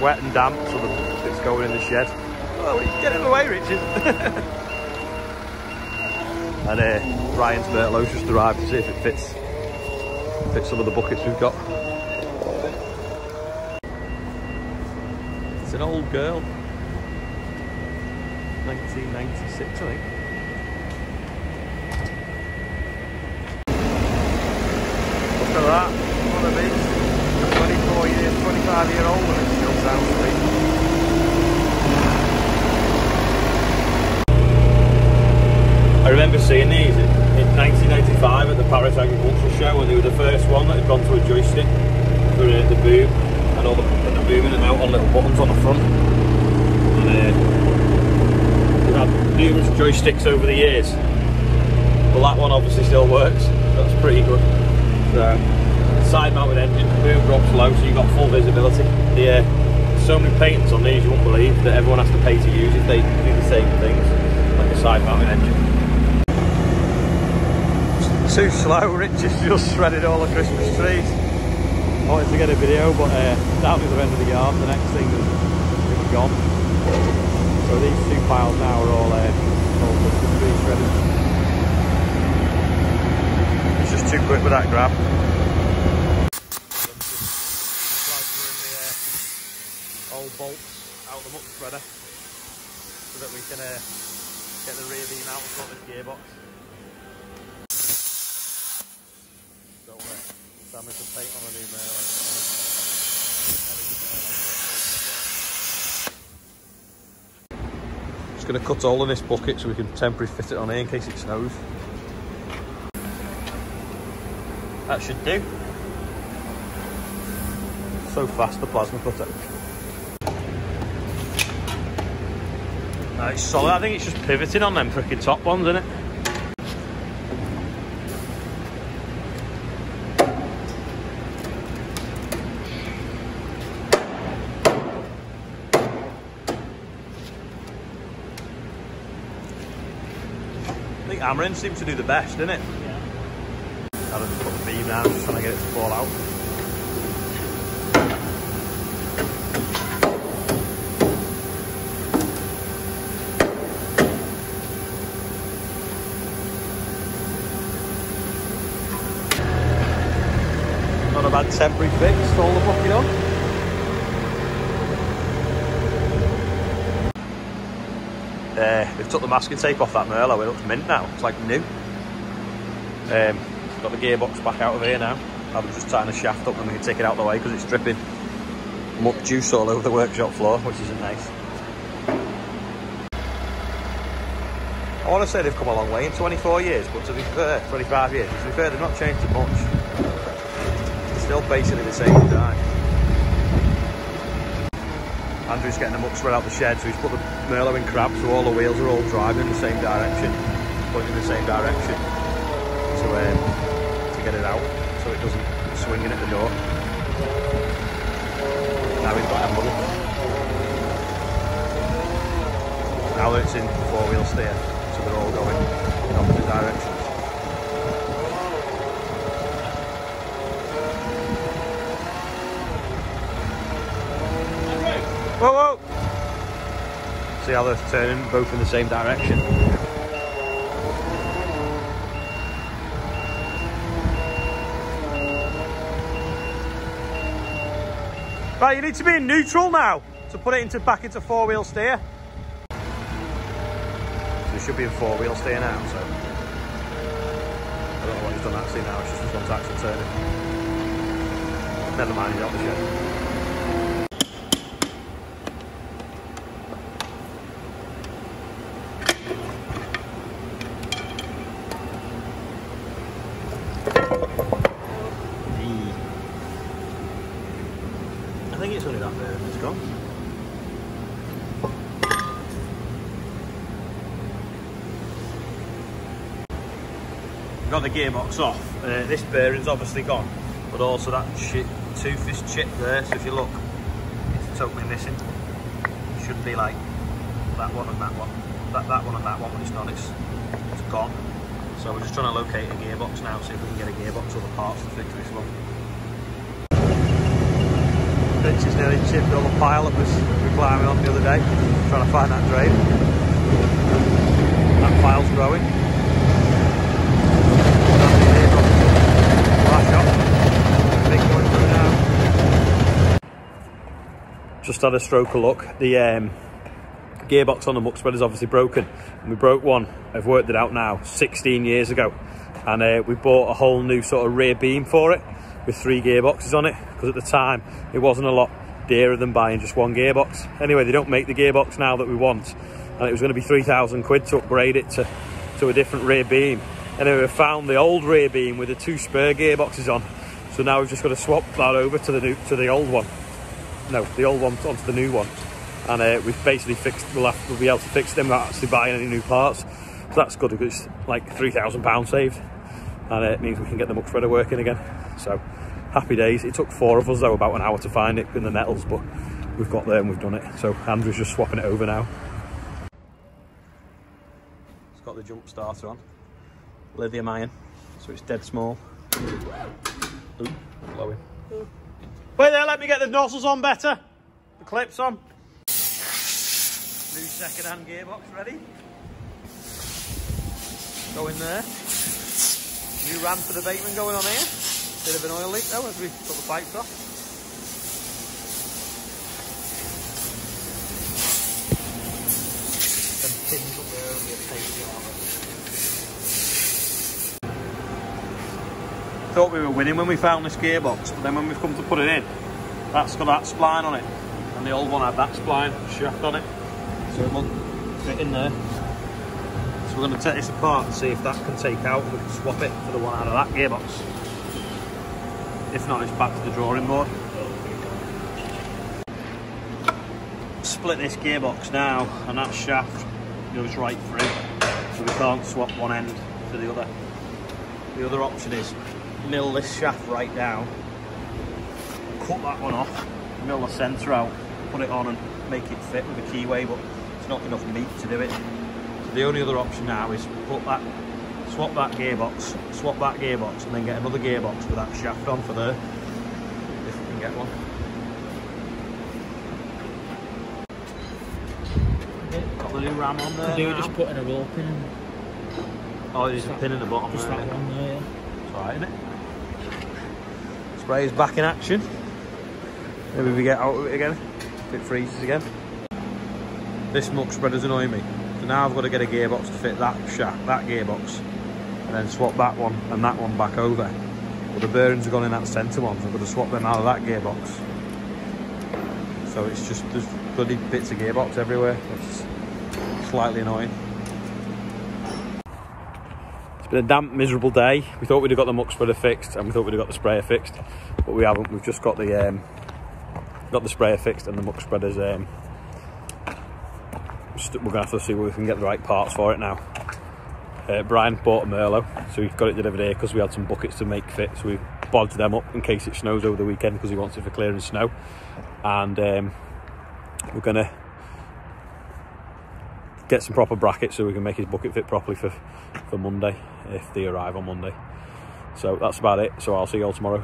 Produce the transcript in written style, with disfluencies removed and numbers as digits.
wet and damp, so it's going in the shed. Oh, get him away, Richard. And Ryan's merlo's just arrived to see if it fits some of the buckets we've got. It's an old girl. 1996, I think. Look at that. One of these. 25-year-old, and it still sounds sweet. I remember seeing these in 1995 at the Paris Agricultural Show, when they were the first one that had gone to a joystick for the boom, and all the booming them out on little buttons on the front. And we've had numerous joysticks over the years, but that one obviously still works. That's pretty good. So, side mounted engine, boom drops low, so you've got full visibility. There's so many patents on these you won't believe that everyone has to pay to use if they do the same things, like a side mounted engine. Too slow, Rich just shredded all the Christmas trees. I wanted to get a video, but down at the end of the yard, the next thing was gone. So these two piles now are all Christmas trees shredded. It's just too quick with that grab. Old bolts out of the muck spreader so that we can get the rear beam out and put this gearbox. Don't want to damage the paint on a new merlo. Just going to cut a hole in this bucket so we can temporarily fit it on here in case it snows. That should do. So fast, the plasma cutter. It's solid. I think it's just pivoting on them freaking top ones, isn't it? I think hammering seems to do the best, doesn't it? Yeah. I'll just put the beam down, just trying to get it to fall out. Not a bad temporary fix, all the bucket on. They've took the masking tape off that merlo, it looks mint now, it's like new. Got the gearbox back out of here now. I'm just tying the shaft up and we can take it out of the way because it's dripping muck juice all over the workshop floor, which isn't nice. I want to say they've come a long way in 24 years, but to be fair, 25 years, to be fair, they've not changed it much. Still basically the same design. Andrew's getting the muck spread out the shed, so he's put the merlo in crab, so all the wheels are all driving in the same direction, pointing in the same direction to get it out, so it doesn't swing in at the door. Now he's got a muddle. Now that it's in four-wheel steer, so they're all going in opposite directions. Whoa, whoa! See how they're turning both in the same direction. Right, you need to be in neutral now to put it back into four-wheel steer. So it should be in four-wheel steer now, so I don't know what he's done actually now, it's just this one's actually turning. Never mind, he's out the shed. I think it's only that there and it's gone. Got the gearbox off. This bearing's obviously gone, but also that tooth is chipped there, so if you look, it's totally missing. It should be like that one and that one. That one and that one, but it's not, it's gone. So we're just trying to locate a gearbox now, see if we can get a gearbox or the parts to fix this one. Richard's nearly chipped all the pile that we were climbing on the other day, trying to find that drain. That pile's growing. Just had a stroke of luck. The gearbox on the muck spreader is obviously broken, and we broke one. I've worked it out now 16 years ago, and we bought a whole new sort of rear beam for it with 3 gearboxes on it, because at the time it wasn't a lot dearer than buying just one gearbox. Anyway, they don't make the gearbox now that we want, and it was going to be 3,000 quid to upgrade it to a different rear beam. Anyway, we found the old rear beam with the 2 spare gearboxes on, so now we've just got to swap that over to the old one. No, the old one onto the new one, and we've basically fixed. We'll be able to fix them without actually buying any new parts. So that's good, because it's like £3,000 saved, and it means we can get the muck spreader working again. So happy days. It took 4 of us though about an hour to find it in the nettles, but we've got there and we've done it. So Andrew's just swapping it over now. It's got the jump starter on, lithium iron, so it's dead small. Ooh, blowing. Wait there, let me get the nozzles on better. The clips on. New second-hand gearbox ready. Go in there. New ram for the bateman going on here. Bit of an oil leak though as we put the pipes off. Them pins up there and get taken out. Thought we were winning when we found this gearbox, but then when we've come to put it in, that's got that spline on it, and the old one had that spline shaft on it, so it won't fit in there. So we're going to take this apart and see if that can take out, and we can swap it for the one out of that gearbox. If not, it's back to the drawing board. Split this gearbox now, and that shaft goes right through, so we can't swap one end to the other. The other option is mill this shaft right down, cut that one off, mill the centre out, put it on and make it fit with a keyway, but it's not enough meat to do it. So the only other option now is swap that gearbox, and then get another gearbox with that shaft on for there, if we can get one. Got the new ram on there. Could you just put in a roll pin? Oh, there's a pin in the bottom. Just that one there, yeah. It's alright, isn't it? Spray is back in action. Maybe we get out of it again if it freezes again. This muck spreader's annoying me. So now I've got to get a gearbox to fit that shaft, that gearbox, and then swap that one and that one back over. But the bearings have gone in that centre one, so I've got to swap them out of that gearbox. So it's just, there's bloody bits of gearbox everywhere. It's slightly annoying. It's been a damp, miserable day. We thought we'd have got the muck spreader fixed, and we thought we'd have got the sprayer fixed, but we haven't. We've just got the sprayer fixed, and the muck spreader's we're gonna have to see where we can get the right parts for it now. Brian bought a merlo, so we've got it delivered here because we had some buckets to make fit, so we bodged them up in case it snows over the weekend, because he wants it for clearing snow. And we're gonna get some proper brackets so we can make his bucket fit properly for Monday, if they arrive on Monday. So that's about it, so I'll see you all tomorrow.